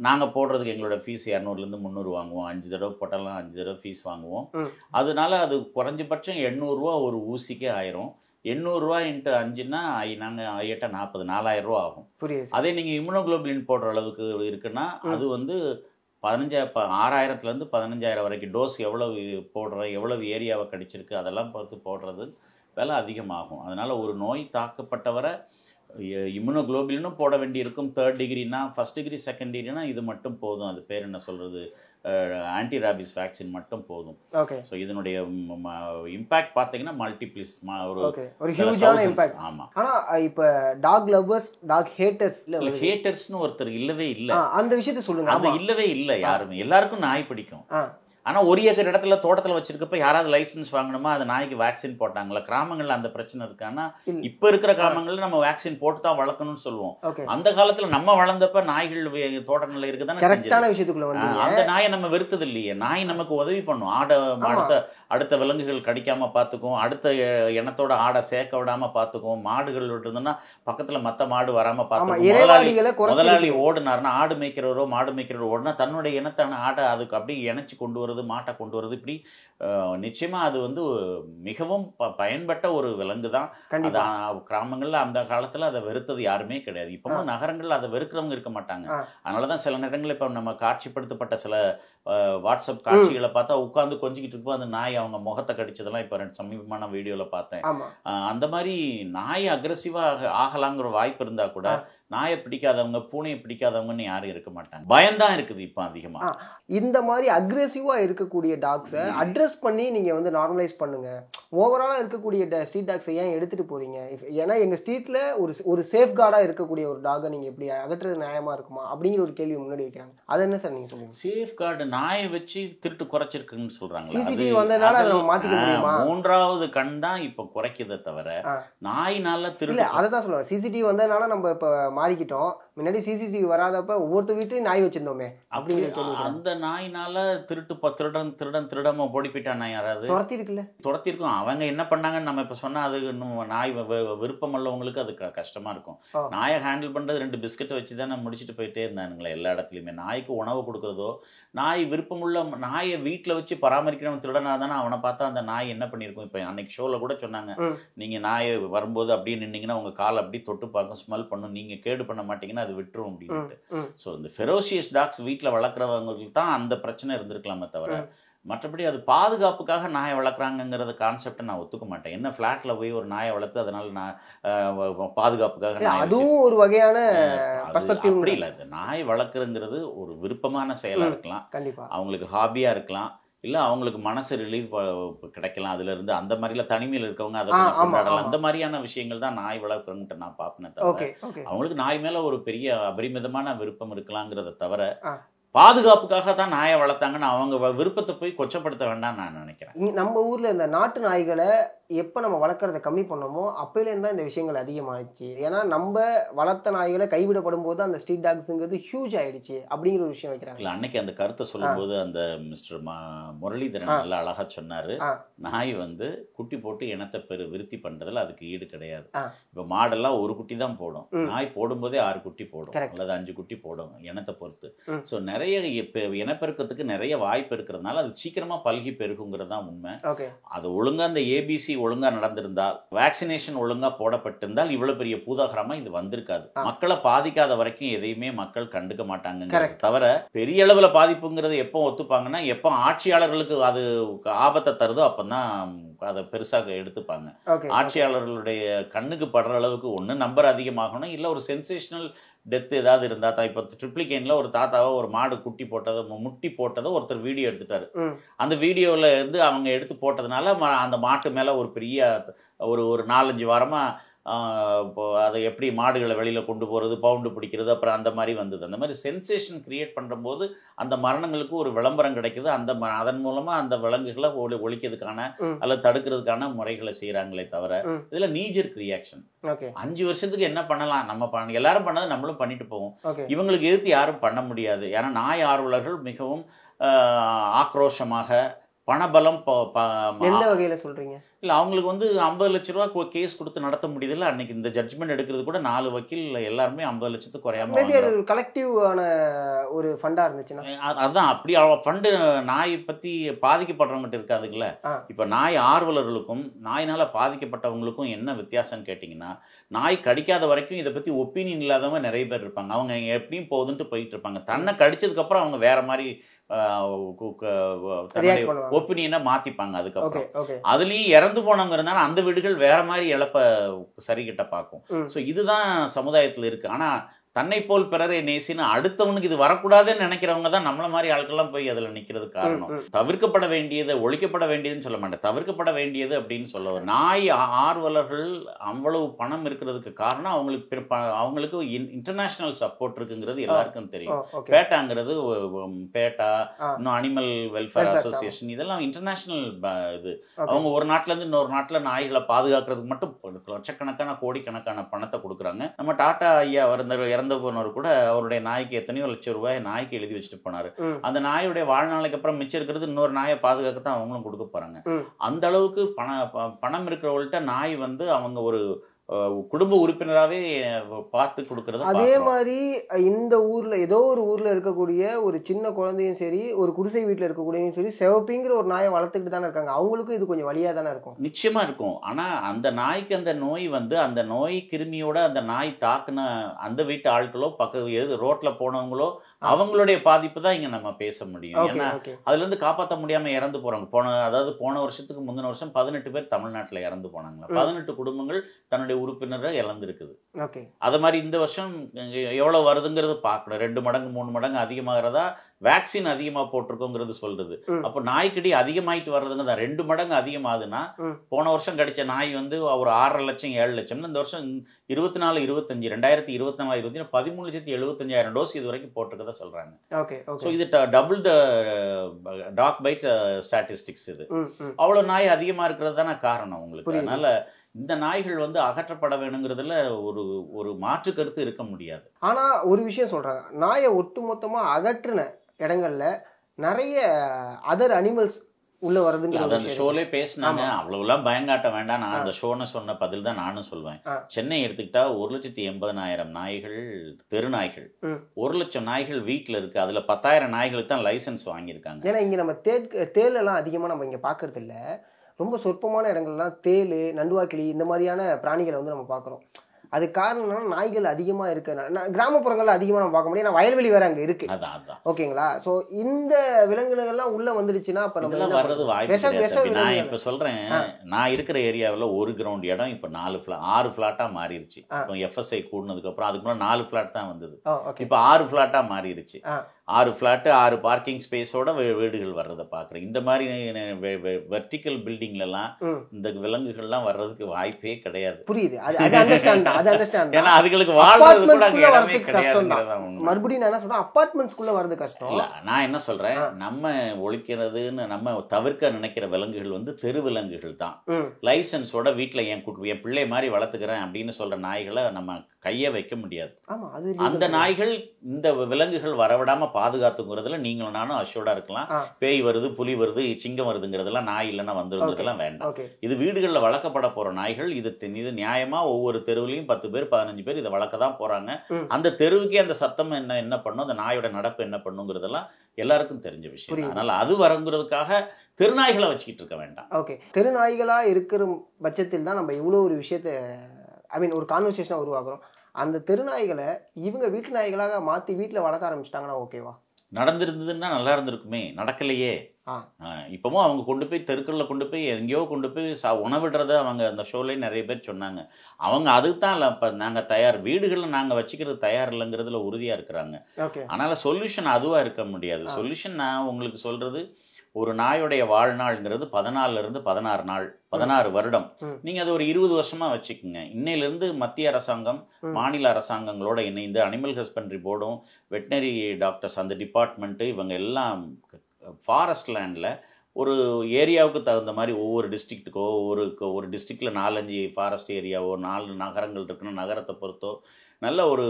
நாங்க போடுறதுக்கு எங்களோட ஃபீஸ் 200 300 வாங்குவோம். 5 தடவை போட்டாலும் 5 தடவை ஃபீஸ் வாங்குவோம். அதனால அது குறைஞ்சபட்சம் 800 ஒரு ஊசிக்கே ஆயிரும். 800 × 5ன்னா நாங்கள் 8 40 4000 ஆகும். அதே நீங்கள் இம்யூனோகுளோபுலின் போடுற அளவுக்கு இருக்குன்னா அது வந்து 6000 15,000 வரைக்கும் டோஸ் எவ்வளவு போடுற எவ்வளவு ஏரியாவை கடிச்சிருக்கு அதெல்லாம் பார்த்து போடுறது விலை அதிகமாகும். அதனால் ஒரு நோய் தாக்கப்பட்டவரை இம்யூனோகுளோபுலினும் போட வேண்டியிருக்கும். 3rd டிகிரினா 1st டிகிரி 2nd டிகிரினா இது மட்டும் போதும். அது பேர் என்ன சொல்கிறது, ஆன்டி ராபிஸ் வேக்சின் மட்டும் போதும். ஸோ இதனுடைய இம்பாக்ட் பார்த்தீங்கன்னா மல்டிப்ளிஸ் ஒரு ஹியூஜான இம்பாக்ட். ஆமாம். ஆனால் இப்போ டாக் லவ்வர்ஸ் டாக் ஹேட்டர்ஸ்னு ஒருத்தர் இல்லவே இல்லை. அந்த விஷயத்த சொல்லுங்க. அது இல்லவே இல்லை யாருமே. எல்லாருக்கும் நாய் பிடிக்கும். ஆனால் 1 ஏக்கர் இடத்துல தோட்டத்தில் வச்சிருக்கப்ப யாராவது லைசன்ஸ் வாங்கணுமா, அது நாய்க்கு வேக்சின் போட்டாங்களா? கிராமங்களில் அந்த பிரச்சனை இருக்கு. ஆனால் இப்போ இருக்கிற கிராமங்களில் நம்ம வேக்சின் போட்டு தான் வளர்க்கணும்னு சொல்லுவோம். அந்த காலத்தில் நம்ம வளர்ந்தப்ப நாய்கள் தோட்டங்களில் இருக்குதானே, அந்த நாயை நம்ம வெறுத்தது இல்லையே. நாய் நமக்கு உதவி பண்ணும். அடுத்த விலங்குகள் கடிக்காம பார்த்துக்கும், அடுத்த இனத்தோட ஆடை சேர்க்க விடாம பார்த்துக்கும். மாடுகள் இருந்ததுன்னா பக்கத்துல மற்ற மாடு வராம பார்த்துக்கும். முதலாளி ஓடுனாருன்னா ஆடு மேய்க்கிறவரோ மாடு மேய்க்கிறவரோ ஓடுனா தன்னுடைய இனத்தான ஆடை அதுக்கு அப்படியே இணைச்சு கொண்டு வருது, மாட்டை கொண்டு வருது. இப்படி நிச்சயமா அது வந்து மிகவும் பயன்பட்ட ஒரு விலங்கு தான். கிராமங்கள்ல அந்த காலத்துல அதை வெறுத்தது யாருமே கிடையாது. இப்பவும் நகரங்கள்ல அதை வெறுக்கிறவங்க இருக்க மாட்டாங்க. அதனாலதான் சில நேரங்களில் இப்ப நம்ம காட்சிப்படுத்தப்பட்ட சில வாட்ஸ்அப் காட்சிகளை பார்த்தா உட்காந்து கொஞ்சிக்கிட்டு இருப்போம், அந்த நாய் அவங்க முகத்தை கடிச்சதெல்லாம் இப்ப சமீபமான வீடியோல பார்த்தேன். அந்த மாதிரி நாய் அக்ரெசிவா ஆகலாங்கிற வாய்ப்பு இருந்தா கூட நாயை பிடிக்காதவங்க பூனையை பிடிக்காதவங்கன்னு யாரும் இருக்க மாட்டாங்க. பயம்தான் இருக்குது இப்ப அதிகமா. இந்த மாதிரி அக்ரெசிவா இருக்கக்கூடிய டாக்ஸை அட்ரஸ் பண்ணி நீங்க வந்து நார்மலைஸ் பண்ணுங்க. ஓவராலா இருக்கக்கூடிய ஸ்ட்ரீட் டாக்ஸை ஏன் எடுத்துட்டு போறீங்க? ஏன்னா எங்க ஸ்ட்ரீட்ல ஒரு சேஃப் கார்டா இருக்கக்கூடிய ஒரு டாகை நீங்க எப்படி அகற்றுறது நியாயமா இருக்குமா அப்படிங்கிற ஒரு கேள்வி முன்னாடி வைக்கிறாங்க. அது என்ன சார் நீங்க சொல்லுங்க? சேஃப் கார்டு நாயை வச்சு திருட்டு குறைச்சிருக்குன்னு சொல்றாங்க. சிசிடிவி வந்ததுனால அதை மாத்திக்க முடியுமா? 3வது கண் தான் இப்ப குறைக்கிறத தவிர நாயினால திருட்டு. அதான் சொல்லுவாங்க, சிசிடிவி வந்ததுனால நம்ம இப்ப மாறிக்கிட்டோம். முன்னாடி சிசிடிவி வராதப்ப ஒவ்வொருத்த வீட்லயும் நாய் வச்சிருந்தோமே அப்படிங்கிற அந்த நாயினால திருடாம ஓடி போயிட்டானா? யாராவது துரத்தி இருக்கும். அவங்க என்ன பண்ணாங்கன்னு நம்ம இப்ப சொன்னா அது நாய் விருப்பம் உள்ளவங்களுக்கு அது கஷ்டமா இருக்கும். நாயை ஹேண்டில் பண்றது 2 பிஸ்கெட்டை வச்சுதானே முடிச்சுட்டு போயிட்டே இருந்தானுங்களே எல்லா இடத்துலயுமே. நாய்க்கு உணவு கொடுக்கறதோ, நாய் விருப்பமுள்ள நாயை வீட்டுல வச்சு பராமரிக்கிறவன் திருடனா தானே அவனை பார்த்தா அந்த நாய் என்ன பண்ணிருக்கும். இப்ப அன்னைக்கு ஷோல கூட சொன்னாங்க, நீங்க நாயை வரும்போது அப்படியே நின்னீங்கன்னா உங்க கால் அப்படியே தொட்டு பார்க்கும், ஸ்மெல் பண்ணும், நீங்க கேடு பண்ண மாட்டீங்கன்னா அது விட்டுரும் அப்படின்ட்டு. ஸோ இந்த ஃபெரோசியஸ் டாக்ஸ் வீட்டில் வளர்க்குறவங்களுக்கு தான் அந்த பிரச்சனை இருந்திருக்கலாமே தவிர மற்றபடி அது பாதுகாப்புக்காக நாயை வளர்க்குறாங்கிறத கான்செப்டை நான் ஒத்துக்க மாட்டேன். என்ன ஃப்ளாட்டில் போய் ஒரு நாயை வளர்த்து அதனால நான் பாதுகாப்புக்காக அதுவும் ஒரு வகையான அப்படி இல்லை. அது நாய் வளர்க்குறங்கிறது ஒரு விருப்பமான செயலாக இருக்கலாம், கண்டிப்பாக அவங்களுக்கு ஹாபியாக இருக்கலாம், இல்லை அவங்களுக்கு மனசு ரிலீஃப் கிடைக்கலாம் அதுலேருந்து. அந்த மாதிரிலாம் தனிமையில் இருக்கவங்க அதை கொண்டாடலாம். அந்த மாதிரியான விஷயங்கள் தான் நாய் வளர்க்குறவங்கிட்ட நான் பார்ப்பேன் தவிர அவங்களுக்கு நாய் மேலே ஒரு பெரிய அபரிமிதமான விருப்பம் இருக்கலாங்கிறத தவிர பாதுகாப்புக்காக தான் நாயை வளர்த்தாங்கன்னு அவங்க விருப்பத்தை போய் கொச்சப்படுத்த வேண்டாம்னு நான் நினைக்கிறேன். நம்ம ஊர்ல இந்த நாட்டு நாய்களை எப்போ நம்ம வளர்க்குறத கம்மி பண்ணோமோ அப்போலேருந்து தான் இந்த விஷயங்கள் அதிகமாகிடுச்சு. ஏன்னா நம்ம வளர்த்த நாய்களை கைவிடப்படும் போது அந்த ஸ்ட்ரீட் டாக்ஸுங்கிறது ஹியூஜ் ஆயிடுச்சு அப்படிங்கிற ஒரு விஷயம் வைக்கிறாங்க. இல்லை அன்னைக்கு அந்த கருத்தை சொல்லும்போது அந்த மிஸ்டர் முரளிதரன் நல்லா அழகா சொன்னாரு, நாய் வந்து குட்டி போட்டு இனத்தை விருத்தி பண்றதுல அதுக்கு ஈடு கிடையாது. இப்போ மாடெல்லாம் ஒரு குட்டி தான் போடும், நாய் போடும்போதே 6 குட்டி போடும் அல்லது 5 குட்டி போடும் இனத்தை பொறுத்து. ஸோ நிறைய இனப்பெருக்கத்துக்கு நிறைய வாய்ப்பு இருக்கிறதுனால அது சீக்கிரமா பல்கி பெருகுங்கிறது தான் உண்மை. அது ஒழுங்கா அந்த ஏபிசி ஒழுங்கா நடந்திருந்தால், வேக்சினேஷன் ஒழுங்கா போடப்பட்டிருந்தால் இவ்வளவு பெரிய பூதாகரமா இது வந்திருக்காது. மக்களை பாதிக்காத வரைக்கும் எதையுமே மக்கள் கண்டுக்க மாட்டாங்க. தவிர பெரிய அளவுல பாதிப்புங்கிறது எப்போ ஒத்துப்பாங்கன்னா எப்போ ஆட்சியாளர்களுக்கு அது ஆபத்தை தருதோ அப்பதான் அதை பெருசாக எடுத்துப்பாங்க. ஓகே ஆட்சியாளர்களுடைய கண்ணுக்கு படுற அளவுக்கு ஒன்று நம்பர் அதிகமாகணும், இல்லை ஒரு சென்சேஷனல் டெத் ஏதாவது இருந்தால் தான். இப்போ ட்ரிப்ளிகேனில் ஒரு தாத்தாவை ஒரு மாடு குட்டி போட்டதை முட்டி போட்டதை ஒருத்தர் வீடியோ எடுத்துட்டாரு. அந்த வீடியோவில் இருந்து அவங்க எடுத்து போட்டதுனால அந்த மாட்டு மேலே ஒரு பெரிய ஒரு 4-5 வாரமாக இப்போ அதை எப்படி மாடுகளை வெளியில் கொண்டு போகிறது, பவுண்டு பிடிக்கிறது, அப்புறம் அந்த மாதிரி வந்தது. அந்த மாதிரி சென்சேஷன் கிரியேட் பண்ணும்போது அந்த மரணங்களுக்கு ஒரு விளம்பரம் கிடைக்குது. அதன் மூலமாக அந்த விலங்குகளை ஒழிக்கிறதுக்கான அல்லது தடுக்கிறதுக்கான முறைகளை செய்கிறாங்களே தவிர இதில் நீஜர்க் ரியாக்ஷன் 5 வருஷத்துக்கு என்ன பண்ணலாம், நம்ம எல்லாரும் பண்ணதை நம்மளும் பண்ணிட்டு போவோம். இவங்களுக்கு எதிர்த்து யாரும் பண்ண முடியாது. ஏன்னா நாய் ஆர்வலர்கள் மிகவும் ஆக்ரோஷமாக பணபலம் எந்த வகையில் சொல்கிறீங்க? இல்லை, அவங்களுக்கு வந்து 50 லட்ச ரூபா கேஸ் கொடுத்து நடத்த முடியுதுல்ல. அன்னைக்கு இந்த ஜட்ஜ்மெண்ட் எடுக்கிறது கூட 4 வக்கீல் எல்லாருமே 50 லட்சத்துக்கு குறையாம கலெக்டிவான ஒரு ஃபண்டாக இருந்துச்சுன்னா அதுதான். அப்படி ஃபண்டு நாய் பற்றி பாதிக்கப்படுறவங்ககிட்ட இருக்காதுங்கள. இப்போ நாய் ஆர்வலர்களுக்கும் நாயினால் பாதிக்கப்பட்டவங்களுக்கும் என்ன வித்தியாசம்னு கேட்டிங்கன்னா, நாய் கடிக்காத வரைக்கும் இதை பற்றி ஒப்பீனியன் இல்லாதவங்க நிறைய பேர் இருப்பாங்க. அவங்க எப்படியும் போகுதுன்ட்டு போயிட்டு இருப்பாங்க. தன்னை கடிச்சதுக்கப்புறம் அவங்க வேற மாதிரி ஒப்பீனியனை மாத்திப்பாங்க. அதுக்கப்புறம் அதுலயும் இறந்து போனவங்க இருந்தாலும் அந்த வீடுகள் வேற மாதிரி இழப்ப சரிகிட்ட பார்க்கும். ஸோ இதுதான் சமுதாயத்தில் இருக்கு. ஆனா தன்னை போல் பிறரை நேசின்னு அடுத்தவனுக்கு இது வரக்கூடாதுன்னு நினைக்கிறவங்க தான் நம்மள மாதிரி ஆட்கள்லாம் போய் அதில் நிற்கிறது காரணம். தவிர்க்கப்பட வேண்டியது, ஒழிக்கப்பட வேண்டியதுன்னு சொல்ல மாட்டேன், தவிர்க்கப்பட வேண்டியது அப்படின்னு சொல்ல. நாய் ஆர்வலர்கள் அவ்வளவு பணம் இருக்கிறதுக்கு காரணம் அவங்களுக்கு இன்டர்நேஷனல் சப்போர்ட் இருக்குங்கிறது எல்லாருக்கும் தெரியும். பேட்டாங்கிறது பேட்டா, இன்னும் அனிமல் வெல்ஃபேர் அசோசியேஷன், இதெல்லாம் இன்டர்நேஷனல் இது. அவங்க ஒரு நாட்டுல இருந்து இன்னொரு நாட்டில் நாய்களை பாதுகாக்கிறதுக்கு மட்டும் லட்சக்கணக்கான கோடிக்கணக்கான பணத்தை கொடுக்குறாங்க. நம்ம டாடா ஐயா இறந்த போனவர் கூட அவருடைய நாய்க்கு எத்தனையோ லட்சம் ரூபாய் நாய்க்கு எழுதி வச்சுட்டு போனாரு. அந்த நாயுடைய வாழ்நாளைக்கு அப்புறம் மிச்சம் இருக்கிறது இன்னொரு நாயை பாதுகாக்கத்தான் அவங்களும் கொடுக்க போறாங்க. அந்த அளவுக்கு பணம் இருக்கிறவங்கள்ட்ட நாய் வந்து அவங்க ஒரு குடும்ப உறுப்பினராகவே பார்த்து கொடுக்கறது. அதே மாதிரி இந்த ஊர்ல ஏதோ ஒரு ஊர்ல இருக்கக்கூடிய ஒரு சின்ன குழந்தையும் சரி, ஒரு குடிசை வீட்டில் இருக்கக்கூடியவும் சரி, செவப்பிங்கிற ஒரு நாயை வளர்த்துக்கிட்டு தானே இருக்காங்க. அவங்களுக்கும் இது கொஞ்சம் வழியா தானே இருக்கும். நிச்சயமா இருக்கும். ஆனா அந்த நாய்க்கு அந்த நோய் வந்து அந்த நோய் கிருமியோட அந்த நாய் தாக்குன அந்த வீட்டு ஆட்களோ பக்கம் ரோட்ல போனவங்களோ அவங்களுடைய பாதிப்பு தான் இங்க நம்ம பேச முடியும். ஏன்னா அதுல இருந்து காப்பாற்ற முடியாம இறந்து போறாங்க. போன வருஷத்துக்கு முந்தின வருஷம் 18 பேர் தமிழ்நாட்டுல இறந்து போனாங்க. 18 குடும்பங்கள் தன்னுடைய உறுப்பினரை இழந்திருக்குது. அது மாதிரி இந்த வருஷம் எவ்வளவு வருதுங்கிறது பார்க்கணும். 2 மடங்கு 3 மடங்கு அதிகமாகிறதா வேக்சின் அதிகமாக போட்டிருக்கோங்கிறது சொல்றது. அப்போ நாய்க்கடி அதிகமாயிட்டு வர்றதுங்க 2 மடங்கு அதிகமாகுதுன்னா, போன வருஷம் கிடைச்ச நாய் வந்து ஒரு 6.5 லட்சம் 7 லட்சம், இந்த வருஷம் 2024-25 13,75,000 டோஸ் இது வரைக்கும் போட்டிருக்கதா சொல்றாங்க. ஸோ இது double the dog bite statistics. இது அவ்வளோ நாய் அதிகமாக இருக்கிறது தானே காரணம் உங்களுக்கு. அதனால இந்த நாய்கள் வந்து அகற்றப்பட வேணுங்கிறதுல ஒரு மாற்று கருத்து இருக்க முடியாது. ஆனா ஒரு விஷயம் சொல்றாங்க, நாயை ஒட்டுமொத்தமா அகற்றின இடங்கள்ல நிறைய அதர் அனிமல்ஸ் உள்ள வருதுன்னு அந்த ஷோலே பேசினாங்க. அவ்வளவுலாம் பயங்காட்ட வேண்டாம். நான் அந்த ஷோன்னு சொன்ன பதில் தான் நானும் சொல்வேன். சென்னை எடுத்துக்கிட்டா 1,80,000 நாய்கள் தெரு நாய்கள், 1 லட்சம் நாய்கள் வீட்டுல இருக்கு. அதுல 10,000 நாய்களுக்கு தான் லைசன்ஸ் வாங்கியிருக்காங்க. ஏன்னா இங்க நம்ம தேல் எல்லாம் அதிகமா நம்ம இங்க பாக்குறது இல்ல. ரொம்ப சொற்பமான இடங்கள்லாம் தேல், நண்டுவாக்கிளி இந்த மாதிரியான பிராணிகளை வந்து நம்ம பார்க்குறோம். அது காரணம் என்னன்னா நாய்கள் அதிகமாக இருக்கிறதுனால. கிராமப்புறங்கள்ல அதிகமாக நம்ம பார்க்க முடியும். வயல்வெளி வேற அங்கே இருக்கு. ஓகேங்களா? ஸோ இந்த விலங்குகள்லாம் உள்ள வந்துடுச்சுன்னா அப்போ நம்ம வர்றது வாய்ப்பு. நான் இப்போ சொல்றேன், நான் இருக்கிற ஏரியாவில் ஒரு கிரவுண்ட் இடம் இப்போ 6 ஃபிளாட்டா மாறிடுச்சு. இப்போ எஃப்எஸ்ஐ கூடுனதுக்கு அப்புறம் அதுக்கு முன்னாடி 4 ஃபிளாட் தான் வந்தது. இப்போ 6 ஃபிளாட்டா மாறிடுச்சு. 6 ஃபிளாட்டு 6 பார்க்கிங் ஸ்பேஸோட வீடுகள் வர்றதை பார்க்குறேன். இந்த மாதிரி வெர்டிக்கல் பில்டிங்லாம் இந்த விலங்குகள்லாம் வர்றதுக்கு வாய்ப்பே கிடையாது. புரியுது. ஏன்னா அதுகளுக்கு வாழ்றது கூட இடமே கிடையாது. மறுபடியும் நான் என்ன சொல்றேன், அபார்ட்மெண்ட்ஸ்குள்ள வர்றது கஷ்டம் இல்ல. நான் என்ன சொல்றேன், நம்ம ஒழிக்கிறதுன்னு நம்ம தவிர்க்க நினைக்கிற விலங்குகள் வந்து தெரு விலங்குகள் தான். லைசன்ஸோட வீட்டுல என் பிள்ளை மாதிரி வளர்த்துக்கிறேன் அப்படின்னு சொல்ற நாய்களை நம்ம கையை வைக்க முடியாது. அந்த நாய்கள் இந்த விலங்குகள் வரவிடாம பாதுகாத்துங்கிறதுல நீங்களும் நானும் அஷ்யூர்டா இருக்கலாம். பேய் வருது, புலி வருது, சிங்கம் வருதுங்கிறதெல்லாம் நாய் இல்லைன்னா வந்துருங்கிறதெல்லாம் வேண்டாம். இது வீடுகளில் வளர்க்கப்பட போற நாய்கள். இது நியாயமா ஒவ்வொரு தெருவுலையும் 10 பேர் 15 பேர் இதை வளர்க்க தான் போறாங்க. அந்த தெருவுக்கே அந்த சத்தம் என்ன பண்ணும், அந்த நாயோட நடப்பு என்ன பண்ணுங்கிறதெல்லாம் எல்லாருக்கும் தெரிஞ்ச விஷயம். அதனால அது வரங்கிறதுக்காக தெருநாய்களை வச்சுக்கிட்டு இருக்க வேண்டாம். ஓகே, தெருநாய்களா இருக்கிற பட்சத்தில் தான் நம்ம இவ்வளோ ஒரு விஷயத்த ஒரு கான்வர்சேஷனாக உருவாக்குறோம். அந்த தெருநாய்களை இவங்க வீட்டு நாய்களாக மாற்றி வீட்டில் வளர்க்க ஆரம்பிச்சிட்டாங்கன்னா ஓகேவா? நடந்திருந்ததுன்னா நல்லா இருந்திருக்குமே, நடக்கலையே. இப்பவும் அவங்க கொண்டு போய் தெருக்களில் கொண்டு போய் எங்கேயோ கொண்டு போய் உணவிடுறத அவங்க அந்த ஷோலேயே நிறைய பேர் சொன்னாங்க. அவங்க அதுக்கு தான் இல்லை, இப்போ நாங்கள் தயார், வீடுகளில் நாங்கள் வச்சுக்கிறது தயார் இல்லைங்கிறதுல உறுதியாக இருக்கிறாங்க. அதனால் சொல்யூஷன் அதுவாக இருக்க முடியாது. சொல்யூஷன் நான் உங்களுக்கு சொல்கிறது, ஒரு நாயோடைய வாழ்நாள்ங்கிறது 14 16 நாள், 16 வருடம். நீங்கள் அது ஒரு 20 வருஷமாக வச்சுக்கோங்க. இன்னையிலேருந்து மத்திய அரசாங்கம் மாநில அரசாங்கங்களோட இணைந்து அனிமல் ஹஸ்பண்ட்ரி போர்டும் வெட்டினரி டாக்டர்ஸ் அந்த டிபார்ட்மெண்ட்டு இவங்க எல்லாம் ஃபாரஸ்ட் லேண்டில் ஒரு ஏரியாவுக்கு தகுந்த மாதிரி ஒவ்வொரு டிஸ்ட்ரிக்ட்டுக்கோ ஒரு டிஸ்ட்ரிக்டில் 4-5 ஃபாரஸ்ட் ஏரியாவோ 4 நகரங்கள் இருக்குன்னு நகரத்தை பொறுத்தோ நல்ல ஒரு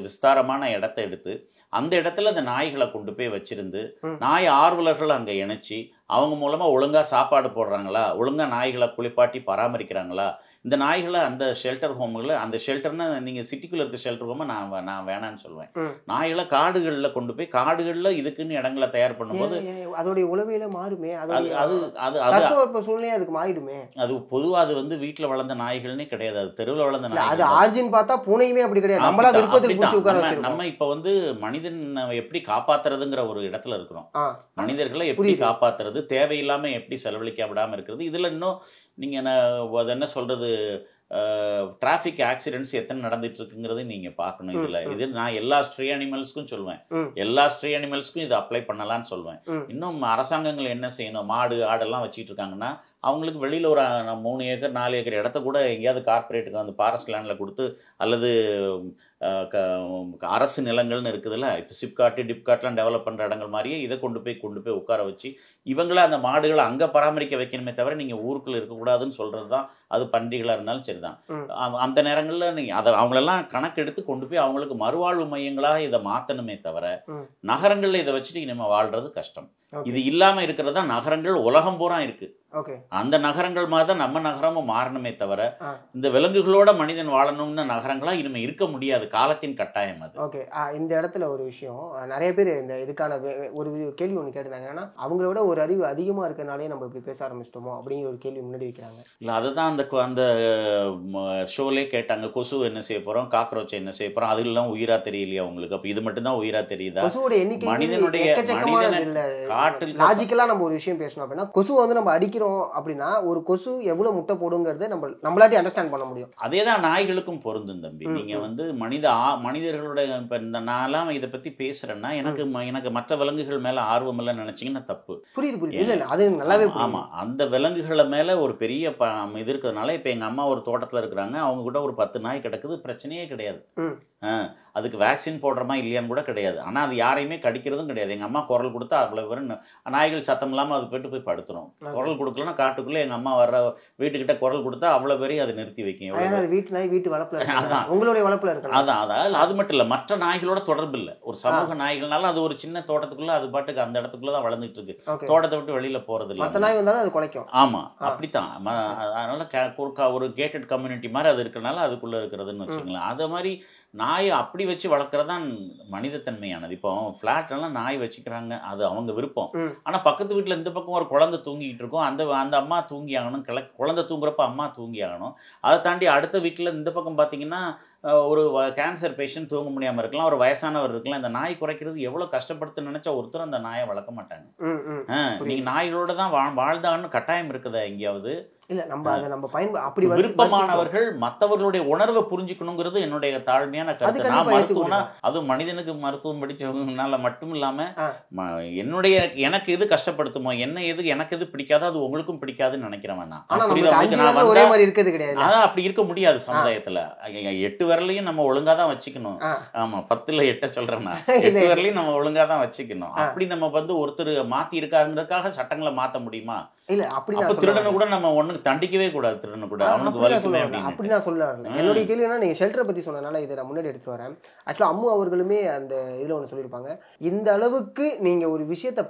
விஸ்தாரமான இடத்த எடுத்து அந்த இடத்துல அந்த நாய்களை கொண்டு போய் வச்சிருந்து நாய் ஆர்வலர்கள் அங்கே இணைச்சி அவங்க மூலமாக ஒழுங்காக சாப்பாடு போடுறாங்களா, ஒழுங்காக நாய்களை குளிப்பாட்டி பராமரிக்கிறாங்களா, இந்த நாய்களை அந்த ஷெல்டர் ஹோம்களை, அந்த ஷெல்டர்னா நீங்கள் சிட்டிக்குள்ளே இருக்க ஷெல்டர் ஹோமை நான் வேணான்னு சொல்லுவேன். நாய்களை காடுகளில் கொண்டு போய் காடுகளில் இதுக்குன்னு இடங்களை தயார் பண்ணும்போது அதோடைய உளவியல மாறுமே, அது சூழ்நிலை அதுக்கு மாறிடுமே. அது பொதுவாக அது வந்து வீட்டில் வளர்ந்த நாய்கள்னே கிடையாது, அது தெருவில் வளர்ந்த நாய். அது ஆர்ஜின் பார்த்தா பூனையுமே அப்படி கிடையாது. நம்மளா விருப்பத்துக்கு நம்ம இப்போ வந்து மனிதன் எப்படி காப்பாத்துறதுங்கிற ஒரு இடத்துல இருக்கிறோம். மனிதர்களை எப்படி காப்பாத்துறது, தேவையில்லாமல் எப்படி செலவழிக்க விடாமல் இருக்கிறது. இதில் இன்னும் நீங்கள் அது என்ன சொல்கிறது, டிராஃபிக் ஆக்சிடென்ட்ஸ் எத்தனை நடந்துட்டு இருக்குங்கிறது நீங்கள் பார்க்கணும். இது நான் எல்லா ஸ்ட்ரே அனிமல்ஸ்க்கும் சொல்லுவேன், எல்லா ஸ்ட்ரே அனிமல்ஸ்க்கும் இது அப்ளை பண்ணலான்னு சொல்லுவேன். இன்னும் அரசாங்கங்கள் என்ன செய்யணும், மாடு ஆடெல்லாம் வச்சுட்டு இருக்காங்கன்னா அவங்களுக்கு வெளியில் ஒரு 3 ஏக்கர் 4 ஏக்கர் இடத்த கூட எங்கேயாவது கார்பரேட்டுக்கு வந்து ஃபாரஸ்ட் லேண்டில் கொடுத்து, அல்லது அரசு நிலங்கள்னு இருக்குதுல்ல, இப்போ சிப்காட்டு டிப்காட்லாம் டெவலப் பண்ணுற இடங்கள் மாதிரியே இதை கொண்டு போய் உட்கார வச்சு இவங்கள அந்த மாடுகளை அங்கே பராமரிக்க வைக்கணுமே தவிர நீங்கள் ஊருக்குள்ளே இருக்கக்கூடாதுன்னு சொல்கிறது தான். அது பன்றிகளாக இருந்தாலும் சரிதான். அந்த நேரங்களில் நீங்கள் அதை அவங்களெல்லாம் கணக்கெடுத்து கொண்டு போய் அவங்களுக்கு மறுவாழ்வு மையங்களாக இதை மாற்றணுமே தவிர நகரங்களில் இதை வச்சுட்டு நம்ம வாழ்கிறது கஷ்டம். இது இல்லாமல் இருக்கிறதா நகரங்கள் உலகம் பூரா இருக்குது. அந்த நகரங்கள் மாதிரி தான் நம்ம நகரமும் மாறணுமே தவிர இந்த விலங்குகளோட மனிதன் வாழணும்னு நகரங்களா இனிமே இருக்க முடியாது, காலத்தின் கட்டாயம் அது. ஓகே, இந்த இடத்துல ஒரு விஷயம், நிறைய பேர் இந்த இதுக்கான ஒரு கேள்வி ஒன்று கேட்டிருந்தாங்க. ஏன்னா அவங்களோட ஒரு அறிவு அதிகமாக இருக்கிறனாலே நம்ம இப்படி பேச ஆரம்பிச்சிட்டோமோ அப்படிங்கிற ஒரு கேள்வி முன்னாடி வைக்கிறாங்க. இல்லை, அதுதான் அந்த ஷோலே கேட்டாங்க, கொசு என்ன செய்ய போகிறோம், காக்ரோச் என்ன செய்ய போகிறோம், அதுலாம் உயிராக தெரியலையா உங்களுக்கு? அப்போ இது மட்டும்தான் உயிராக தெரியுதா? கொசுவோட எண்ணிக்கை மனிதனுடைய காட்டில் லாஜிக்கலாக நம்ம ஒரு விஷயம் பேசணும் அப்படின்னா, கொசுவை வந்து நம்ம அடிக்கிறோம் அப்படின்னா ஒரு கொசு எவ்வளவு முட்டை போடுங்கிறத நம்மளாட்டி அண்டர்ஸ்டாண்ட் பண்ண முடியும். அதேதான் நாய்களுக்கும் பொருந்தும் தம்பி. நீங்க வந்து மனிதர்களோட இப்ப இந்த நான்லாம் இதை பத்தி பேசுறேன்னா எனக்கு மற்ற விலங்குகள் மேல ஆர்வம் இல்லைன்னு நினைச்சீங்கன்னா தப்பு. புரியுது. இல்ல அது நல்லாவே. ஆமா, அந்த விலங்குகளை மேல ஒரு பெரிய இது இருக்கிறதுனால இப்ப எங்க அம்மா ஒரு தோட்டத்துல இருக்கிறாங்க, அவங்க கூட ஒரு 10 நாய் கிடக்குது, பிரச்சனையே கிடையாது. அதுக்கு வேக்சின் போடுறமா இல்லையான்னு கூட கிடையாது. ஆனால் அது யாரையுமே கடிக்கிறதும் கிடையாது. எங்கள் அம்மா குரல் கொடுத்தா அவ்வளோ பேரும் நாய்கள் சத்தம் இல்லாமல் அது போயிட்டு படுத்துரும். குரல் கொடுக்கலன்னா காட்டுக்குள்ளே எங்கள் அம்மா வர்ற வீட்டுக்கிட்ட குரல் கொடுத்தா அவ்வளோ பேரையும் அதை நிறுத்தி வைக்கும். வீட்டு நாய் வீட்டு வளர்ப்புல, அதான் உங்களுடைய வளர்ப்புல இருக்கு. அதான் அது மட்டும் இல்லை, மற்ற நாய்களோட தொடர்பு இல்லை. ஒரு சமூக நாய்கள்னால அது ஒரு சின்ன தோட்டத்துக்குள்ள அது பாட்டுக்கு அந்த இடத்துக்குள்ள தான் வளர்ந்துட்டு இருக்கு, தோட்டத்தை விட்டு வெளியில போறது இல்லை. மற்ற நாய் வந்தாலும் அது குலைக்கும். ஆமா, அப்படித்தான். அதனால ஒரு கேட்டட் கம்யூனிட்டி மாதிரி அது இருக்கிறனால அதுக்குள்ள இருக்கிறதுன்னு வச்சுக்கலாம். அது மாதிரி நாயை அப்படி வச்சு வளர்க்குறதான் மனிதத்தன்மையானது. இப்போ ஃப்ளாட்லாம் நாய் வச்சுக்கிறாங்க, அது அவங்க விருப்பம். ஆனால் பக்கத்து வீட்டில் இந்த பக்கம் ஒரு குழந்தை தூங்கிக்கிட்டு இருக்கும், அந்த அம்மா தூங்கி ஆகணும், குழந்தை தூங்குறப்ப அம்மா தூங்கி ஆகணும். அதை தாண்டி அடுத்த வீட்டில் இந்த பக்கம் பார்த்தீங்கன்னா ஒரு கேன்சர் பேஷண்ட் தூங்க முடியாமல் இருக்கலாம், ஒரு வயசானவர் இருக்கலாம். இந்த நாய் குறைக்கிறது எவ்வளோ கஷ்டப்படுத்து நினைச்சா ஒருத்தர் அந்த நாயை வளர்க்க மாட்டாங்க. நீங்கள் நாய்களோட தான் வாழ்ந்தான்னு கட்டாயம் இருக்குதா எங்கேயாவது? இல்ல, நம்ம அப்படி விருப்பமானவர்கள் மற்றவர்களுடைய உணர்வை புரிஞ்சுக்கணுங்கிறது என்னுடைய தாழ்மையான கருத்து. நான் மருத்துவம்னா அதுவும் மனிதனுக்கு மருத்துவம் படிச்சவங்கனால மட்டும் இல்லாம எனக்கு எது கஷ்டப்படுத்துமோ, எனக்கு எது பிடிக்காதோ அது உங்களுக்கும் பிடிக்காதுன்னு நினைக்கிறேன். அதான் அப்படி இருக்க முடியாது சமுதாயத்துல. 8 விரலையும் நம்ம ஒழுங்கா தான் வச்சுக்கணும். ஆமா, 10ல் 8 சொல்றேன்னா 8 விரலையும் நம்ம ஒழுங்கா தான் வச்சுக்கணும். அப்படி நம்ம வந்து ஒருத்தர் மாத்தி இருக்காருங்கிறதுக்காக சட்டங்களை மாத்த முடியுமா? இல்ல, அப்படி திருடனை கூட நம்ம ஒண்ணுக்கு தண்டிக்கவே கூடாது. திருடனை கூட அவனுக்கு வலிக்குமே அப்படி நான் சொல்ல வரல. என்னுடைய கேள்வி என்ன, நீங்க ஷெல்டரை பத்தி சொன்னனால இதை நான் முன்னாடி எடுத்து வரேன். ஆக்சுவலா அம்மு அவர்களுமே அந்த இதுல ஒண்ணு சொல்லியிருப்பாங்க, இந்த அளவுக்கு நீங்க ஒரு விஷயத்த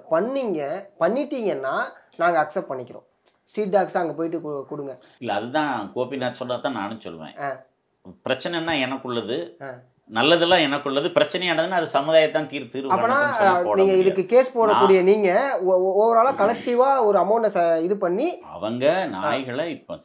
பண்ணிட்டீங்கன்னா நாங்க அக்செப்ட் பண்ணிக்கிறோம், ஸ்ட்ரீட் டாக்ஸ் அங்க போயிட்டு கொடுங்க. இல்ல, அதுதான் கோபிநாத் சொல்றதான் நானும் சொல்லுவேன். பிரச்சனைன்னா எனக்குள்ளது, நல்லதெல்லாம் எனக்குள்ளது, பிரச்சனையானதுன்னா அது சமுதாயத்தான் தீர்த்து. நீங்க இதுக்கு கேஸ் போடக்கூடிய நீங்க ஓவராலா கலெக்டிவா ஒரு அமௌண்ட் இது பண்ணி அவங்க நாய்களை இப்ப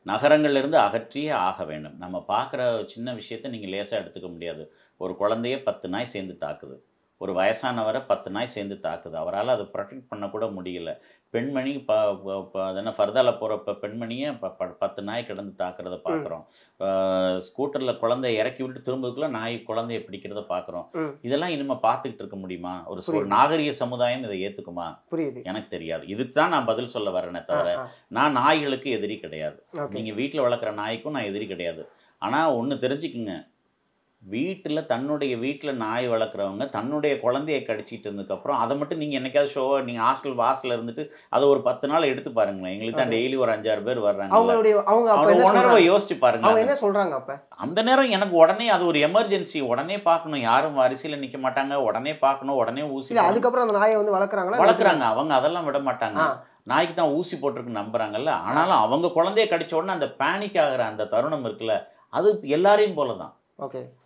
நகரங்கள்ல இருந்து அகற்றியே ஆக வேண்டும். நம்ம பார்க்குற சின்ன விஷயத்த நீங்க லேசா எடுத்துக்க முடியாது. ஒரு குழந்தைய 10 நாய் சேர்ந்து தாக்குது, ஒரு வயசானவரை 10 நாய் சேர்ந்து தாக்குது, அவரால் அதை ப்ரொடெக்ட் பண்ண கூட முடியல. பெண்மணி அதென்ன ஃபர்தாவில் போகிறப்ப பெண்மணியை 10 நாய் கிடந்து தாக்குறத பார்க்குறோம். ஸ்கூட்டரில் குழந்தைய இறக்கி விட்டு திரும்பதுக்குள்ள நாய் குழந்தைய பிடிக்கிறத பார்க்குறோம். இதெல்லாம் இனிமேல் பார்த்துக்கிட்டு இருக்க முடியுமா? ஒரு நாகரிக சமுதாயம் இதை ஏற்றுக்குமா? புரியுது, எனக்கு தெரியாது. இதுக்கு தான் நான் பதில் சொல்ல வரேனே தவிர நான் நாய்களுக்கு எதிரி கிடையாது. நீங்கள் வீட்டில் வளர்க்குற நாய்க்கும் நான் எதிரி கிடையாது. ஆனால் ஒன்று தெரிஞ்சுக்குங்க, தன்னுடைய வீட்டில் நாய் வளர்க்குறவங்க தன்னுடைய குழந்தைய கடிச்சிட்டு இருந்ததுக்கப்புறம் அதை மட்டும் நீங்கள் என்னைக்காவது நீங்கள் வாசலில் இருந்துட்டு அதை ஒரு 10 நாள் எடுத்து பாருங்களேன். எங்களுக்கு தான் டெய்லி ஒரு 5-6 பேர் வர்றாங்க. அவங்க உணர்வை யோசிச்சு பாருங்க. என்ன சொல்றாங்க அப்ப அந்த நேரம் எனக்கு உடனே அது ஒரு எமர்ஜென்சி, உடனே பார்க்கணும். யாரும் வரிசையில் நிற்க மாட்டாங்க, உடனே பார்க்கணும், உடனே ஊசி. அதுக்கப்புறம் அந்த நாயை வந்து வளர்க்குறாங்க. அவங்க அதெல்லாம் விட மாட்டாங்க. நாய்க்கு தான் ஊசி போட்டிருக்குன்னு நம்புறாங்கல்ல. ஆனாலும் அவங்க குழந்தைய கடிச்ச உடனே அந்த பேனிக் ஆகிற அந்த தருணம் இருக்குல்ல, அது எல்லாரையும் போல தான்.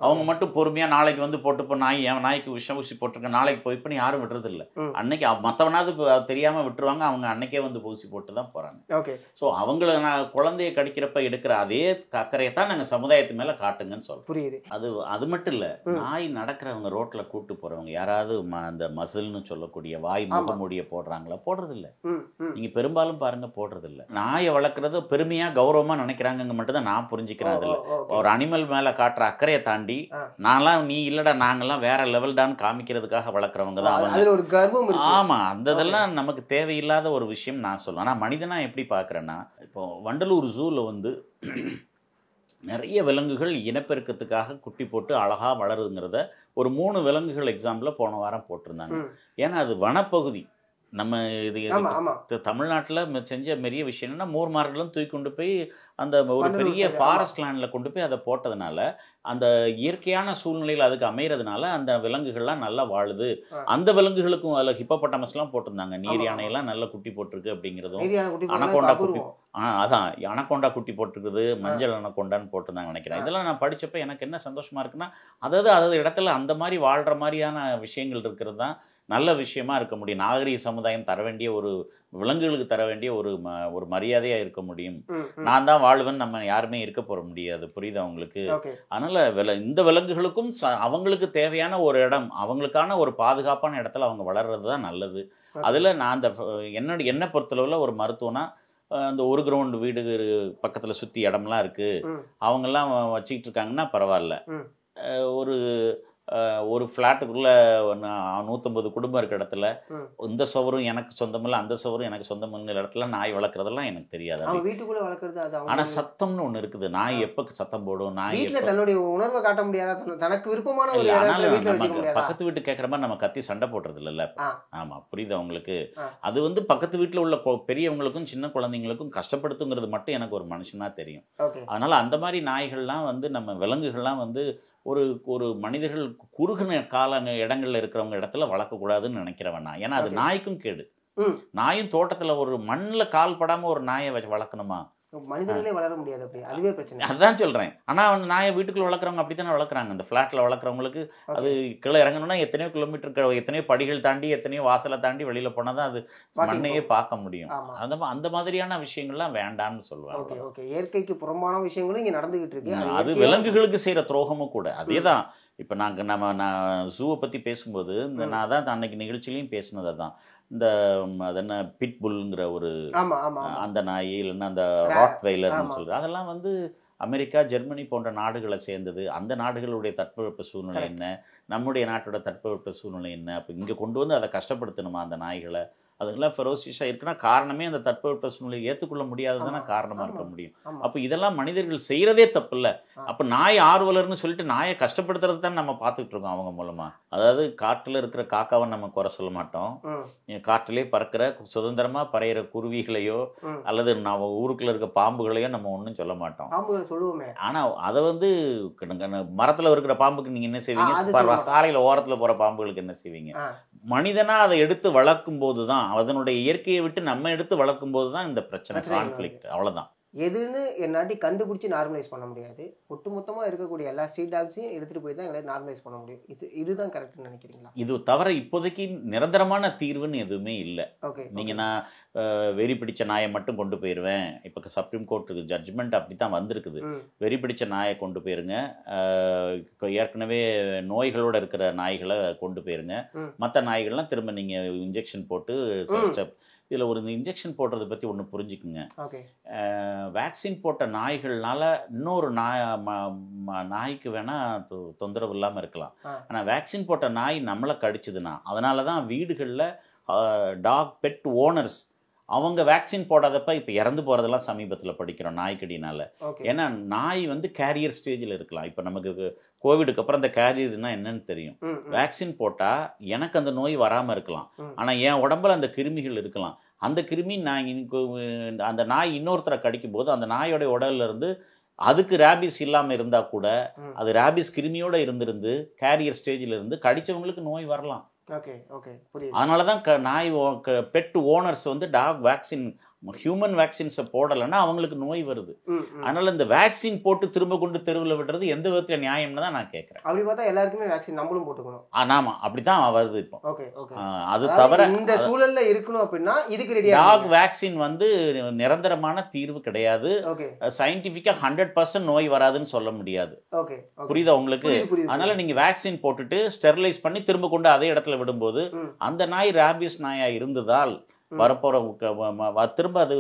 அவங்க மட்டும் பொறுமையா நாளைக்கு வந்து போட்டுப்போ என் நாய்க்கு விஷம் ஊசி போட்டிருக்கேன் நாளைக்கு போய்ப்புன்னு யாரும் விடுறது இல்லை. அன்னைக்கு மற்றவனாவது தெரியாம விட்டுருவாங்க, அவங்க அன்னைக்கே வந்து ஊசி போட்டு தான் போறாங்க. ஸோ அவங்கள குழந்தைய கடிக்கிறப்ப எடுக்கிற அதே அக்கறையை தான் நாங்கள் சமுதாயத்து மேல காட்டுங்கன்னு சொல்றோம். புரியுது. அது மட்டும் இல்ல, நாய் நடக்கிறவங்க ரோட்ல கூட்டு போறவங்க யாராவது அந்த மசில்னு சொல்லக்கூடிய வாய் முகமூடிய போடுறாங்களா? போடுறது இல்லை. நீங்க பெரும்பாலும் பாருங்க, போடுறது இல்லை. நாயை வளர்க்கறது பெருமையா கௌரவமா நினைக்கிறாங்க மட்டும் தான் நான் புரிஞ்சுக்கிறேன். அதுல ஒரு அனிமல் மேல காட்டுற அக்கறையை தாண்டி நான்லாம் நீ இல்லடா நாங்கெல்லாம் வேற லெவல் தான் காமிக்கிறதுக்காக வளர்க்குறவங்க தான் அவங்க. ஆமா, அந்த இதெல்லாம் நமக்கு தேவையில்லாத ஒரு விஷயம் நான் சொல்லுவேன். ஆனா மனிதனா எப்படி பாக்குறேன்னா, இப்போ வண்டலூர் ஜூல வந்து நிறைய விலங்குகள் இனப்பெருக்கத்துக்காக குட்டி போட்டு அழகா வளருங்கிறத ஒரு 3 விலங்குகள் எக்ஸாம்பிள போன வாரம் போட்டிருந்தாங்க. ஏன்னா அது வனப்பகுதி. நம்ம இது தமிழ்நாட்டில் செஞ்ச பெரிய விஷயம் என்னன்னா, மூர் மார்க்கெல்லாம் தூக்கி கொண்டு போய் அந்த ஒரு பெரிய ஃபாரஸ்ட் லேண்டில் கொண்டு போய் அதை போட்டதுனால அந்த இயற்கையான சூழ்நிலையில் அதுக்கு அமைகிறதுனால அந்த விலங்குகள்லாம் நல்லா வாழுது. அந்த விலங்குகளுக்கும் அதில் ஹிப்போபொட்டாமஸ்லாம் போட்டிருந்தாங்க. நீர் யானையெல்லாம் நல்லா குட்டி போட்டிருக்கு அப்படிங்கிறதும், அனகொண்டா குட்டி அதான் அனகொண்டா குட்டி போட்டிருக்குது, மஞ்சள் அனகொண்டான்னு போட்டிருந்தாங்க நினைக்கிறேன். இதெல்லாம் நான் படித்தப்போ எனக்கு என்ன சந்தோஷமா இருக்குன்னா, அதாவது இடத்துல அந்த மாதிரி வாழ்கிற மாதிரியான விஷயங்கள் இருக்கிறது தான் நல்ல விஷயமா இருக்க முடியும். நாகரிக சமுதாயம் தர வேண்டிய ஒரு விலங்குகளுக்கு தர வேண்டிய ஒரு மரியாதையா இருக்க முடியும். நான் தான் வாழ்வேன் நம்ம யாருமே இருக்க போற முடியாது. புரியுது அவங்களுக்கு? அதனால இந்த விலங்குகளுக்கும் அவங்களுக்கு தேவையான ஒரு இடம், அவங்களுக்கான ஒரு பாதுகாப்பான இடத்துல அவங்க வளர்றது தான் நல்லது. அதுல நான் அந்த என்னை பொறுத்தளவுல ஒரு மருத்துவனா, அந்த ஒரு கிரவுண்ட் வீடு பக்கத்துல சுத்தி இடம்லாம் இருக்கு, அவங்கெல்லாம் வச்சுக்கிட்டு இருக்காங்கன்னா பரவாயில்ல. ஒரு ஃப்ளாட்டுக்குள்ள 150 குடும்பம் இருக்கிற இடத்துல இந்த சுவரும் எனக்கு சொந்தமில்ல, அந்த சுவரும் எனக்கு சொந்தமில்லைங்கிற இடத்துல நாய் வளர்க்குறதெல்லாம் எனக்கு தெரியாது. வீட்டுக்குள்ள வளர்க்குறது. ஆனா சத்தம்னு ஒண்ணு இருக்குது. நாய் எப்ப சத்தம் போடும், நாய் தன்னுடைய உணர்வை காட்ட முடியாத, தனக்கு விருப்பமான ஒரு பக்கத்து வீட்டு கேட்கற மாதிரி நம்ம கத்தி சண்டை போடுறது இல்லைல்ல. ஆமா, புரியுது அவங்களுக்கு? அது வந்து பக்கத்து வீட்டுல உள்ள பெரியவங்களுக்கும் சின்ன குழந்தைங்களுக்கும் கஷ்டப்படுத்துங்கிறது மட்டும் எனக்கு ஒரு மனுஷனா தெரியும். அதனால அந்த மாதிரி நாய்கள்லாம் வந்து நம்ம விலங்குகள்லாம் வந்து ஒரு மனிதர்கள் குறுகின இடங்கள்ல இருக்கிறவங்க இடத்துல வளர்க்கக்கூடாதுன்னு நினைக்கிறவன் நான். ஏன்னா அது நாய்க்கும் கேடு. நாயும் தோட்டத்துல ஒரு மண்ணில் கால் படாம ஒரு நாயை வளர்க்கணுமா? மனிதர்களே வளர முடியாது. அப்படி அதுவே பிரச்சனை. அதான் சொல்றேன். ஆனா அவன் நாயை வீட்டுக்குள்ள வளர்க்குறவங்க அப்படித்தானே வளர்க்குறாங்க. அந்த ஃபிளாட்ல வளர்க்குறவங்களுக்கு அது கீழே இறங்கணும்னா எத்தனையோ கிலோமீட்டர், எத்தனையோ படிகள் தாண்டி, எத்தனையோ வாசலை தாண்டி வெளியில போனாதான் அது மண்ணையே பார்க்க முடியும். அந்த மாதிரியான விஷயங்கள்லாம் வேண்டாம்னு சொல்லுவாங்க. இயற்கைக்கு புறம்பான விஷயங்களும் இங்க நடந்துகிட்டு இருக்கு. அது விலங்குகளுக்கு செய்யற துரோகமும் கூட. அதேதான். இப்ப நான் ஜூவை பத்தி பேசும்போது நான் தான் அன்னைக்கு நிகழ்ச்சியிலையும் பேசினது தான். இந்த அது என்ன பிட்புல்ங்கிற ஒரு அந்த நாய், இல்லைன்னா அந்த ராட்வைலர்னு சொல்றது, அதெல்லாம் வந்து அமெரிக்கா, ஜெர்மனி போன்ற நாடுகளை சேர்ந்தது. அந்த நாடுகளுடைய தட்பவெப்ப சூழ்நிலை என்ன, நம்முடைய நாட்டோட தட்பவெப்ப சூழ்நிலை என்ன, அப்போ இங்கே கொண்டு வந்து அதை கஷ்டப்படுத்தணுமா அந்த நாய்களை? அதுக்கெல்லாம் ஃபெரோசியஸாக இருக்குன்னா காரணமே அந்த தட்பவெப்ப சூழ்நிலை ஏற்றுக்கொள்ள முடியாததுன்னா காரணமாக இருக்க முடியும். அப்போ இதெல்லாம் மனிதர்கள் செய்கிறதே தப்பு இல்லை. அப்போ நாய் ஆர்வலர்னு சொல்லிட்டு நாயை கஷ்டப்படுத்துறது தான் நம்ம பார்த்துக்கிட்டு இருக்கோம் அவங்க மூலமாக. அதாவது காட்டில் இருக்கிற காக்காவை நம்ம குறை சொல்ல மாட்டோம். காட்டிலே பறக்கிற சுதந்திரமாக பறையிற குருவிகளையோ அல்லது நம்ம ஊருக்குள்ள இருக்க பாம்புகளையோ நம்ம ஒன்றும் சொல்ல மாட்டோம். ஆனால் அதை வந்து மரத்தில் இருக்கிற பாம்புக்கு நீங்கள் என்ன செய்வீங்க? சாலையில் ஓரத்தில் போகிற பாம்புகளுக்கு என்ன செய்வீங்க? மனிதனா அதை எடுத்து வளர்க்கும் போது தான், அதனுடைய இயற்கையை விட்டு நம்ம எடுத்து வளர்க்கும் போது தான் இந்த பிரச்சனை, கான்ஃப்ளிக்ட். அவ்வளவுதான். எதுன்னு என்னாட்டி கண்டுபிடிச்சி நார்மலைஸ் பண்ண முடியாது. ஒட்டுமொத்தமாக இருக்கக்கூடிய எல்லா ஸ்ட்ரீட் டாக்ஸையும் எடுத்துகிட்டு போய் தான் எங்களால் நார்மலைஸ் பண்ண முடியும். இதுதான் கரெக்ட்னு நினைக்கிறீங்களா? இது தவிர இப்போதைக்கு நிரந்தரமான தீர்வுன்னு எதுவுமே இல்லை. ஓகே. நீங்கள் நான் வெறி பிடிச்ச நாயை மட்டும் கொண்டு போயிடுவேன். இப்போ சுப்ரீம் கோர்ட்டுக்கு ஜட்ஜ்மெண்ட் அப்படி தான் வந்திருக்குது. வெறி பிடிச்ச நாயை கொண்டு போயிருங்க, ஏற்கனவே நோய்களோடு இருக்கிற நாய்களை கொண்டு போயிருங்க, மற்ற நாய்கள்லாம் திரும்ப நீங்கள் இன்ஜெக்ஷன் போட்டு இதில் ஒரு இன்ஜெக்ஷன் போடுறதை பற்றி ஒன்று புரிஞ்சுக்குங்க. வேக்சின் போட்ட நாய்கள்னால இன்னொரு நாய்க்கு வேணால் தொந்தரவு இல்லாமல் இருக்கலாம். ஆனால் வேக்சின் போட்ட நாய் நம்மளை கடிச்சதுன்னா அதனால தான் வீடுகளில் டாக் பெட் ஓனர்ஸ் அவங்க வேக்சின் போடாதப்ப இப்போ இறந்து போகிறதெல்லாம் சமீபத்தில் படிக்கிறோம் நாய்க்கடினால. ஏன்னா நாய் வந்து கேரியர் ஸ்டேஜில் இருக்கலாம். இப்போ நமக்கு கோவிடுக்கு அப்புறம் அந்த கேரியர்னா என்னன்னு தெரியும். வேக்சின் போட்டால் எனக்கு அந்த நோய் வராமல் இருக்கலாம், ஆனால் என் உடம்புல அந்த கிருமிகள் இருக்கலாம். அந்த கிருமி அந்த நாய் இன்னொருத்தரை கடிக்கும் போது அந்த நாயோடைய உடல்ல இருந்து அதுக்கு ரேபிஸ் இல்லாமல் இருந்தால் கூட அது ரேபிஸ் கிருமியோடு இருந்திருந்து கேரியர் ஸ்டேஜில் இருந்து கடித்தவங்களுக்கு நோய் வரலாம். அதனால தான் நாய் பெட் ஓனர்ஸ் வந்து டாக் வேக்சின் ஹியூமன் வேக்சின்ஸை போடலைன்னா அவங்களுக்கு நோய் வருது. அதனால இந்த வேக்சின் போட்டு திரும்ப கொண்டு தெருவில் விடுறது எந்த விதத்தில் நியாயம்னு தான் நான் கேட்குறேன். அப்படி பார்த்தா எல்லாருக்குமே வேக்சின் நம்மளும் போட்டுக்கணும். ஆமா, அப்படிதான் வருது இப்போ. அது தவிர இந்த சூழல்ல இருக்கணும் அப்படின்னா இதுக்கு ரெடி டாக் வேக்சின் வந்து நிரந்தரமான தீர்வு கிடையாது. சயின்டிஃபிக்கா 100% நோய் வராதுன்னு சொல்ல முடியாது. புரியுதா உங்களுக்கு? அதனால நீங்க வேக்சின் போட்டுட்டு ஸ்டெரிலைஸ் பண்ணி திரும்ப கொண்டு அதே இடத்துல விடும்போது அந்த நாய் ரேபிஸ் நாயா இருந்ததால் வரப்போற திரும்ப அது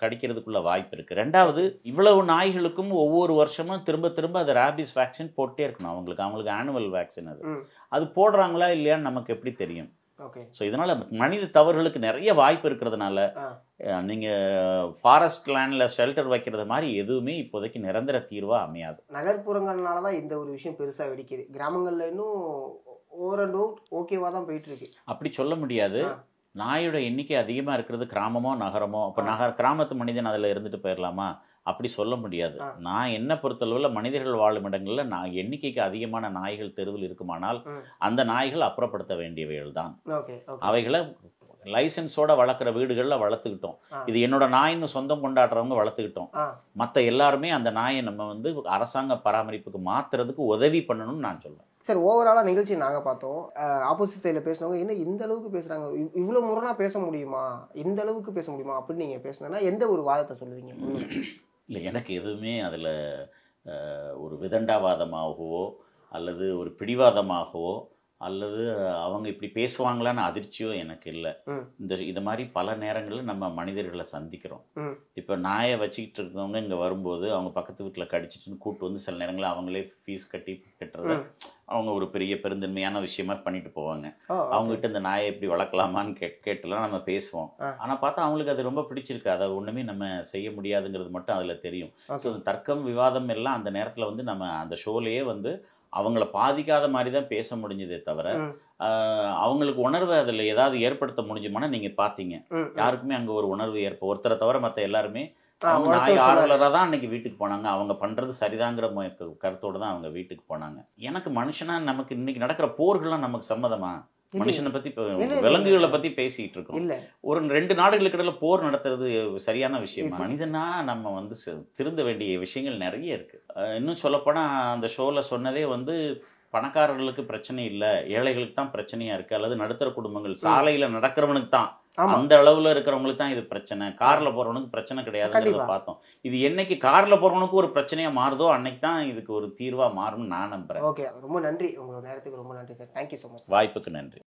கடிக்கிறதுக்குள்ள வாய்ப்பு இருக்கு. ரெண்டாவது, இவ்வளவு நாய்களுக்கும் ஒவ்வொரு வருஷமும் திரும்ப திரும்ப அது ரேபிஸ் வேக்சின் போட்டே இருக்கணும். அவங்களுக்கு ஆனுவல் வேக்சின் அது போடுறாங்களா இல்லையான்னு நமக்கு எப்படி தெரியும்? ஸோ இதனால மனித தவறுகளுக்கு நிறைய வாய்ப்பு இருக்கிறதுனால நீங்க ஃபாரஸ்ட் லேண்ட்ல ஷெல்டர் வைக்கிறது மாதிரி எதுவுமே இப்போதைக்கு நிரந்தர தீர்வா அமையாது. நகர்ப்புறங்கள்னாலதான் இந்த ஒரு விஷயம் பெருசா வெடிக்குது. கிராமங்கள்ல இன்னும் ஓவர் அண்ட் ஓவர் ஓகேவா தான் போயிட்டு இருக்கு. அப்படி சொல்ல முடியாது. நாயோட எண்ணிக்கை அதிகமாக இருக்கிறது கிராமமோ நகரமோ. அப்போ கிராமத்து மனிதன் அதில் இருந்துட்டு போயிடலாமா? அப்படி சொல்ல முடியாது. நான் என்ன பொறுத்தளவில் மனிதர்கள் வாழும் இடங்களில் நான் எண்ணிக்கைக்கு அதிகமான நாய்கள் தெருவில் இருக்குமானால் அந்த நாய்கள் அப்புறப்படுத்த வேண்டியவைகள் தான். அவைகளை லைசன்ஸோட வளர்க்குற வீடுகளில் வளர்த்துக்கிட்டோம். இது என்னோட நாயின்னு சொந்தம் கொண்டாடுறவங்க வளர்த்துக்கிட்டோம். மற்ற எல்லாருமே அந்த நாயை நம்ம வந்து அரசாங்க பராமரிப்புக்கு மாற்றுறதுக்கு உதவி பண்ணணும்னு நான் சொல்லுவேன். சார், ஓவராலாக நிகழ்ச்சி நாங்கள் பார்த்தோம். ஆப்போசிட் சைடில் பேசினவங்க என்ன இந்த அளவுக்கு பேசுகிறாங்க, இவ்வளோ முரணாக பேச முடியுமா, இந்த அளவுக்கு பேச முடியுமா அப்படின்னு நீங்கள் பேசுனா எந்த ஒரு வாதத்தை சொல்லுவீங்க? இல்லை, எனக்கு எதுவுமே அதில் ஒரு விதண்டாவாதமாகவோ அல்லது ஒரு பிடிவாதமாகவோ அல்லது அவங்க இப்படி பேசுவாங்களான்னு அதிர்ச்சியோ எனக்கு இல்லை. இது மாதிரி பல நேரங்களில் நம்ம மனிதர்களை சந்திக்கிறோம். இப்போ நாயை வச்சுக்கிட்டு இருக்கவங்க இங்கே வரும்போது அவங்க பக்கத்து வீட்டில் கடிச்சிட்டுன்னு கூப்பிட்டு வந்து சில நேரங்களில் அவங்களே ஃபீஸ் கட்டுறத அவங்க ஒரு பெரிய பெருந்தன்மையான விஷயமா பண்ணிட்டு போவாங்க. அவங்ககிட்ட இந்த நாயை எப்படி வளர்க்கலாமான்னு கேட்டுலாம் நம்ம பேசுவோம். ஆனால் பார்த்தா அவங்களுக்கு அது ரொம்ப பிடிச்சிருக்கு. அதை ஒன்றுமே நம்ம செய்ய முடியாதுங்கிறது மட்டும் அதில் தெரியும். ஸோ தர்க்கம் விவாதம் எல்லாம் அந்த நேரத்தில் வந்து நம்ம அந்த ஷோலையே வந்து அவங்கள பாதிக்காத மாதிரி தான் பேச முடிஞ்சதே தவிர அவங்களுக்கு உணர்வு அதில் ஏதாவது ஏற்படுத்த முடிஞ்சுமானா நீங்கள் பார்த்தீங்க, யாருக்குமே அங்கே ஒரு உணர்வு ஒருத்தரை தவிர மற்ற எல்லாருமே அவங்க நாய் ஆர்வலராக தான் அன்னைக்கு வீட்டுக்கு போனாங்க. அவங்க பண்ணுறது சரிதாங்கிற கருத்தோடு தான் அவங்க வீட்டுக்கு போனாங்க. எனக்கு மனுஷனா நமக்கு இன்னைக்கு நடக்கிற போர்கள்லாம் நமக்கு சம்மதமா? மனுஷனை பத்தி விலங்குகளை பத்தி பேசிட்டு இருக்கோம். ஒரு 2 நாடுகளுக்கு இடையில போர் நடத்துறது சரியான விஷயம்? மனிதனா நம்ம வந்து திருந்த வேண்டிய விஷயங்கள் நிறைய இருக்கு. இன்னும் சொல்லப்போனா அந்த ஷோல சொன்னதே வந்து பணக்காரர்களுக்கு பிரச்சனை இல்லை, ஏழைகளுக்கு தான் பிரச்சனையா இருக்கு, அல்லது நடுத்தர குடும்பங்கள் சாலையில நடக்கிறவனுக்கு தான், அந்த அளவுல இருக்கிறவங்களுக்கு தான் இது பிரச்சனை, கார்ல போறவனுக்கு பிரச்சனை கிடையாதுங்கிறத பார்த்தோம். இது என்னைக்கு கார்ல போறவனுக்கு ஒரு பிரச்சனையா மாறுதோ அன்னைக்கு தான் இதுக்கு ஒரு தீர்வா மாறும்னு நான் நம்புறேன். ஓகே, ரொம்ப நன்றி. உங்களோட நேரத்துக்கு ரொம்ப நன்றி சார். Thank you so much. வாய்ப்புக்கு நன்றி.